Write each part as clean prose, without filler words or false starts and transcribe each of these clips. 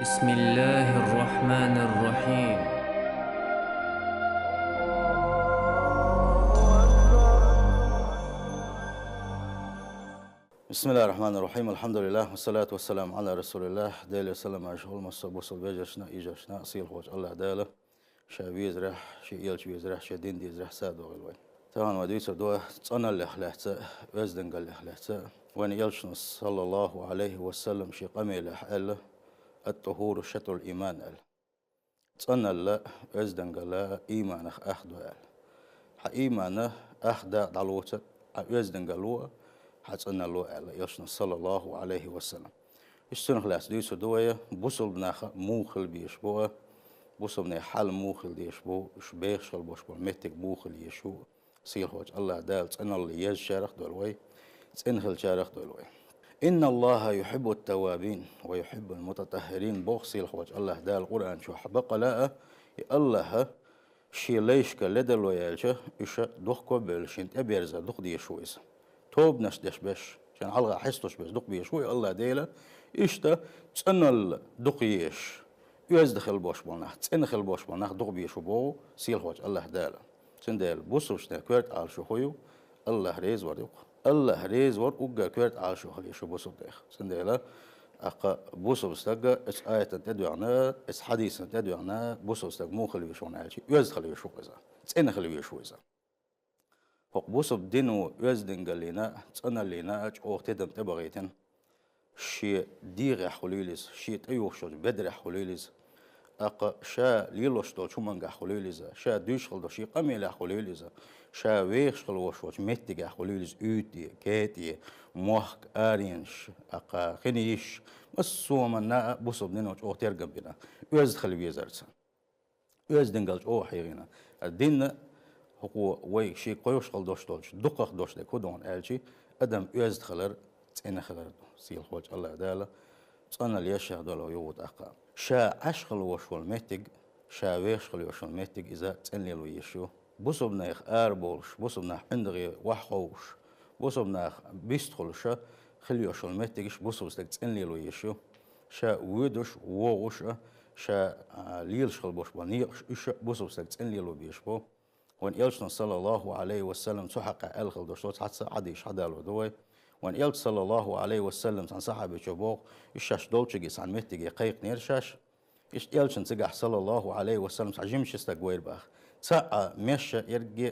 بسم الله الرحمن الرحيم. بسم الله الرحمن الرحيم. الحمد لله والصلاة والسلام على رسول الله. دايل السلام على شغل مصر بوصل بيجشنا إيجاشنا أصيل خوش الله داله شابيز رح شي إيل شبيز رح شي دين ديز رح ساد وغلوين طبعا وديسر دوا تصنع اللي خلحتا وزدن قال اللي خلحتا وان يلشنا صلى الله عليه وسلم شي قمي لحقل الطهور شطر الإيمان قال تصنع اللي وزدن قال إيمانخ أخدو قال إيمانه أخدا دلوتا وزدن قالوا حتصنع له قال يلشنا صلى الله عليه وسلم اشتون خلاص ديسر دوا بوصل بناخ موخل بيشبوه بوصل من حال موخل ديشبو شبيخ شل بوشبو متك موخل يشو سيل هوج الله دال تن الله يج شارخ دولوي تنخل شارخ دولوي إن الله يحب التوابين ويحب المتطهرين بوخ سيل هوج الله دال القرآن شو حبق لا الله شي ليش كلدلو يالشه إيش دوخ كوبل شنت أبيرزا دوخ ديشويز توب نشدش بش عشان على حسوش بس دق بيشوي الله ديلا إشتا تسنل دقيش يزدخل بوش بونح تسنخل بوش بونح دق بيشو بو سيل هوج الله دالا تندل بوسوش كورت على شو هيو الله ريز وردوق الله ريز ور وجا كورت على شو خلي شو بوسو ديخ تندل أقا بوسو استجا إس آية تدعنا إس حديث تدعنا بوسو استج مو خلي بيشون عالشي يزدخل بيشو إذا تسنخل بيشو إذا بوسو بدينو يزدن قالينا تسأنا لينا أج أو تدم تبغيتن شي ديغ حلوليز شي تيوخشوج بدر حلوليز أقا شا ليلوش دول شو منغا حلوليز شا دوشخل دو شي قميل حلوليز شا ويخشخل وشوج متغ حلوليز اوتي كيتي موحك آرينش أقا خنيش مسوما نا بوسو بدينو أو ترقم بنا يزدخل بيزرسن يزدن قالج أو حيغينا الدين هو وي شي قيوش قل دوش دولش دقق دوش دي كودون آلشي أدم يزد خلر تسعين خلر سيل خوج الله دالا تصنع ليشيخ دولو يوود أقا شا عشخل وشول ميتق شا ويشخل وشول ميتق إذا تسعين ليلو يشو بوسو بنايخ آربولش بوسو بنايخ عندغي وحوش بوسو بنايخ بيستخلش خلي وشول ميتقش بوسو بستك تسعين ليلو يشو شا ويدوش ووش شا ليلش خل بوش بنيقش إش بوسو بستك تسعين ليلو بيشبو وان يلشنا صلى الله عليه وسلم تحقق الخل دوشلوت حتى عديش حدالو دوي وان يلش صلى الله عليه وسلم عن صحابة شبوق الشاش دولتشجيس عن متجي قيق نيرشاش إيش يلشن تجح صلى الله عليه وسلم عجيمش استقوير باخ تسعى مش يرجع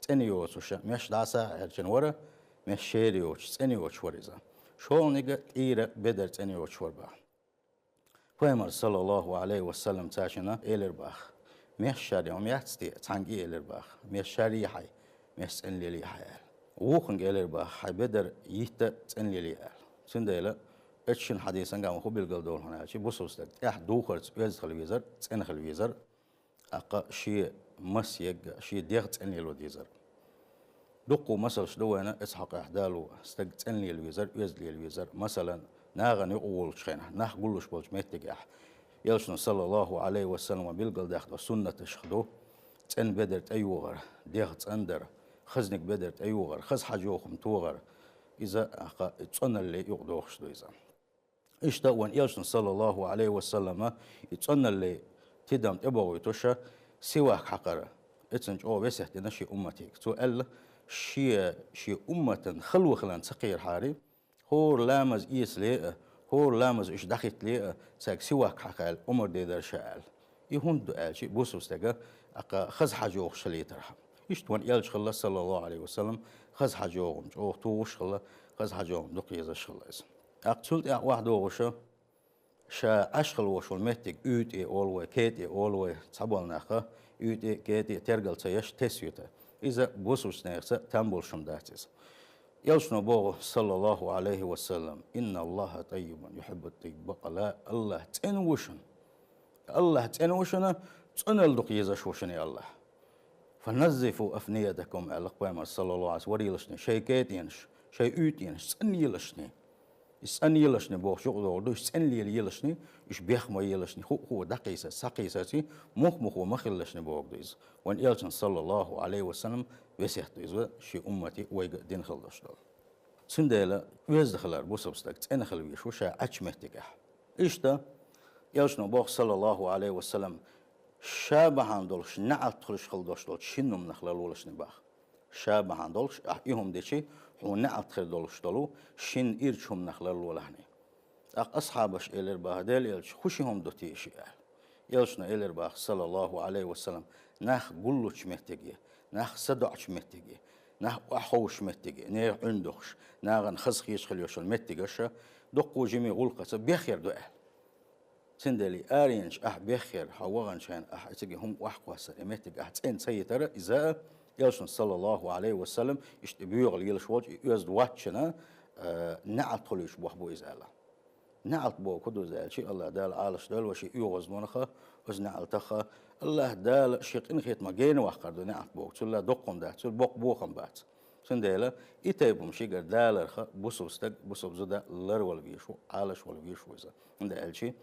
تنيوش وش مش دعسة يلشن ورا مش شيريوش تنيوش وريزا شو نيجا إيرة بدر تنيوش ورباخ فيمر صلى الله عليه وسلم تاشنا إيلر باخ مش شاري وم يحتستي تانجي إلر باخ مش شاري حي مش تنلي لي حيال وخن إلر باخ حي بدر يهتا تنلي لي آل سنديلا اتشن حديثا قام خو بالقل دول هنا شي بوسوستك اح دوخر يز خلويزر تن خلويزر اقا شي مسيق شي ديغ تنلي لو ديزر دقو مثلا شدوانا اسحق احدالو استق تنلي الويزر يزلي الويزر مثلا ناغن يقول شخينا ناخ قولوش بولش ميتقح يلشنا صلى الله عليه وسلم بالقل داخل سنة تشخدو تن بدرت أيوغر ديخ تندر خزنك بدرت أيوغر خز حاجوخم توغر إذا أخا تصنع اللي يقدوخش دو إذا إشتا وان يلشنا صلى الله عليه وسلم يتصنع اللي تدام تبغو يتوشا سواك حقرة اتسنج أو بسيحتي نشي أمتيك سؤال شي أمة خلو خلان سقير حاري هو لامز إيس ليه هو لامز إيش دخلت لي ساق سواك حقال عمر ديدر شال يهون دقال شيء بوسوس تجا أقا خز حجوخ شلي ترحم يشتون يلش خلا صلى الله عليه وسلم خز حجوخم أو توش خلا خز حجوخم دقيزة شلا إسم أقتلت واحد وغشة شا أشخل وشول متك أوتي أولوي كيتي أولوي صبول نخا أوتي كيتي ترجل سيش تسيوته إذا بوسوس نخسة تنبول شمداتيس يلشنا بوغ صلى الله عليه وسلم إن الله طيب يحب الطيب بقى الله تنوشن الله تنوشن تنل دقيزة شوشني الله فنزفوا أفنيتكم على قوام صلى الله عليه وسلم وريلشني شيء كيتينش شيء اوتينش سن يلشني سن يلشني بوغ شغل دوش سن يلشني إيش بيخمو يلشني هو دقيسة سقيسة مخ ومخلشني بوغ دويز وان يلشن صلى الله عليه وسلم وسيحت دويز شي أمتي ويق دين خلدش دول سنديلا ويز دخلار بوسبستك تين خلويش وشا أتش مهتكح إيش دا يوشنا بوخ صلى الله عليه وسلم شابهان دولش نعت خلش خلدوش دول شنم نخلال ولش نباخ شابهان دولش إيهم ديشي هو نعت خل دولش دولو شن إيرشهم نخلال ولهني أصحابش إلر باه ديل يلش خوشهم دوتي إشي يلشنا إلر باه صلى الله عليه وسلم ناخ قلوش مهتجي ناخ صدعش مهتجي ناخ أحوش مهتجي نير عندوش ناغن خزخيش خليوش المهتجش دقو جميع غلقة بيخير دو سندلي آرينش بخير حوغن شان تجي هم وحقوا سلامتك تين سيتر إذا يلشن صلى الله عليه وسلم يشتبيوغ يلش وجه يزد واتشنا نعت خليش بوحبو إزالا نعت بو كدو زال شيء الله دال عالش دال وشي يوغز منخا وز نعلتخا الله دال شيق إن خيط مجين وحقردو نعت بو تلا دقم ده تل بوق بوخم بات سندلا إتايبهم شيء دالرخا بوسو استق بوسو زدا لر ولا بيشو عالش ولا بيشو إذا عند الشيء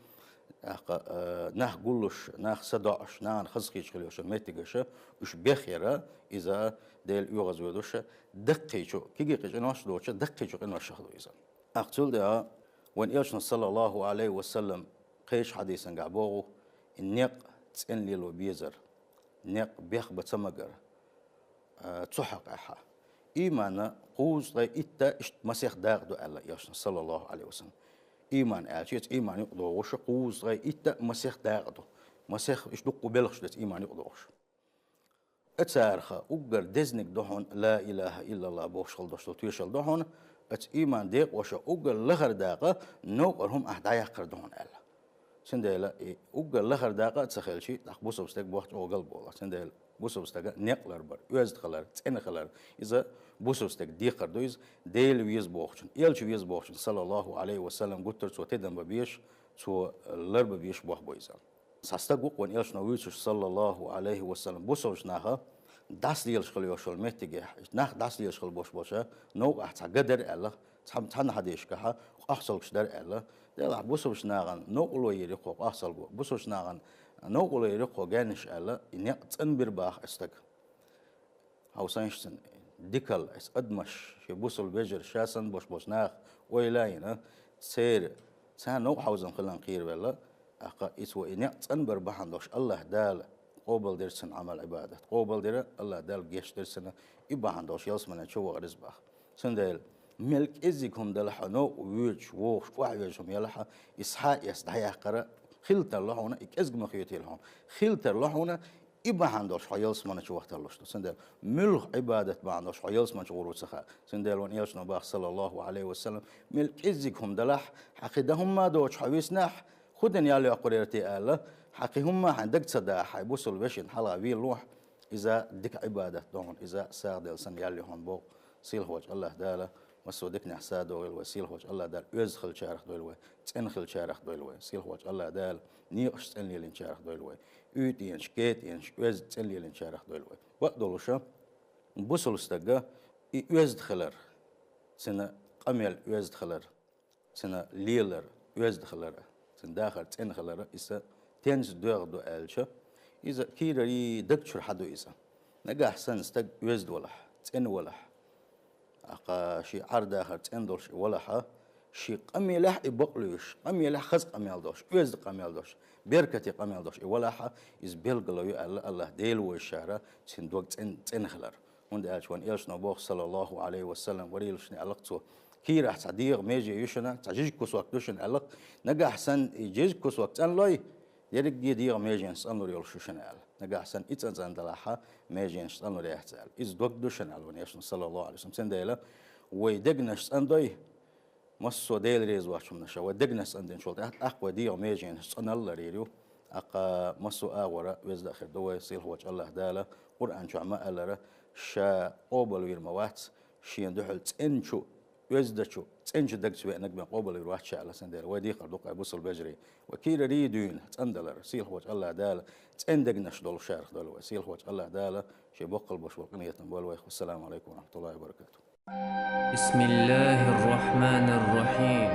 ناخ قلوش ناخ صداش ناخ خزقيش خليوش ميتيجش وش بخيرة إذا ديل يوغز ودوش دقيشو كيجي قيش إنوش دوش دقيشو إنوش شخدو إذا أقتل ده وإن إيشنا صلى الله عليه وسلم قيش حديثا قعبوغو النق تسن ليلو بيزر نق بيخ بتسمجر تحق أحا إيمانا قوز غي إتا إشت مسيخ داغدو ألا إيشنا صلى الله عليه وسلم إيمان أشيت إيمان يقدروش قوز غي إتا مسيخ داغدو مسيخ إيش دقو بلغش دت إيمان يقدروش أتسارخا أقر دزنك دهون لا إله إلا الله بوشل دوشل تيشل دهون أت إيمان ديق وش أقر لغر داقة نوقر هم أهدايا قردهون ألا سنديلا أقر لغر داقة تسخيل شيء تخ بوسو بستك بوقت أو قلب والله سنديلا بوسو بستك نقلر بر يوزد خلر تين خلر إذا بوسو بستك دي قردويز ديل ويز بوخشن يلش ويز بوخشن صلى الله عليه وسلم قلت سو تدن ببيش سو لرب ببيش بوخ بويزا ساستقوق وان يلش نويتش صلى الله عليه وسلم بوسو ناها داس يلش خليوشل متجه ناخ داس يلش خل بوش بوشا نو أحت قدر الله تحب تحن حديش كها أحصل كشدر الله ده بوسو ناغن نو قلو يريقو أحصل بوسو ناغن نو قلو يريقو جانش الله إن تنبر باخ استك هاوسانشتن ديكل اس ادمش في بوصل بيجر شاسن بوش ناخ ويلاينا سير سان نو حوزن خلان قير ولا اقا اسو ان تنبر بحندوش الله دال قوبل درسن عمل عباده قوبل در الله دال جيش درسن يبحندوش يلسمن شو غرزباخ سندل ملك ازيكم دل حنو ويج ووش وحيجهم يلح اسحاق يستحيا قرا خلت الله هنا اكزق مخيتي لهم خلت الله هنا إبا عندوش حيلس من شو وقت الله شو سندل ملك عبادة بعندوش حيلس من شو ورثها سندل ونياش نباخ صلى الله عليه وسلم ملك إزكهم دلح حقيدهم ما دوش حويسنح خدن يالي أقريرتي الله حقيهم ما عندك صدا حيبوسوا البشين حلا بيه اللوح إذا دك عبادة دون إذا ساعد سن يالي هون بو سيل هوج الله داله مسودك نحساد والوسيل هوج الله دال يزخل شارخ دولوي تنخل شارخ دولوي سيل هوج الله دال نيقش تنلي لين شارخ دولوي ينش كيت ينش يز تنلي لين شارخ دولوي وقت دولوشا بوصل استجا يزد خلر سنة قميل يزد خلر سنة ليلر يزد خلر سنة داخل تن خلر إسا تنز دوغ دو ألشة إذا كيري دكتور حدو إسا نجا أحسن استج يزد ولح تن ولح أقا شي عرض آخر تندرش ولا ح شي قميلح يبقلوش قميلح خز قميل دوش يزد قميل دوش بيركتي قميل دوش ولا ح يزبلقلو الله ديل والشهرة سندوق تنخلر وند أشوان إيش نبوخ صلى الله عليه وسلم وريلش نعلقته كي راح تعديق ميجي يشنا تعجيج كوس وقت يشن علق نجا أحسن يجيج كوس وقت أن لاي يرجع ديق ميجي نسأل يلش يشنا نجا أحسن إتزان دلها ميجي نسأل يحتال إز دوق دوشن على ونيش صلى الله عليه وسلم سنديلا ويدقنش أنداي مصو ديل ريز واشم نشا ودقنش أندين شولت أقوى ديق ميجي نسأل الله ريريو أقا مصو آورا ويز داخل دوي سيل هو الله داله قرآن شو عما ألره شا قبل ويرموات شي ندحل تنشو يزدشو تنشو دقش بأنك بين قبل ويروح على سندير ودي قردوق أبوس البجري وكيل ريدون تندلر سيل هو الله داله تندقنش دول شارخ دول وسيل هو الله داله شي بقل بوش وقنية والسلام عليكم ورحمة الله وبركاته. بسم الله الرحمن الرحيم.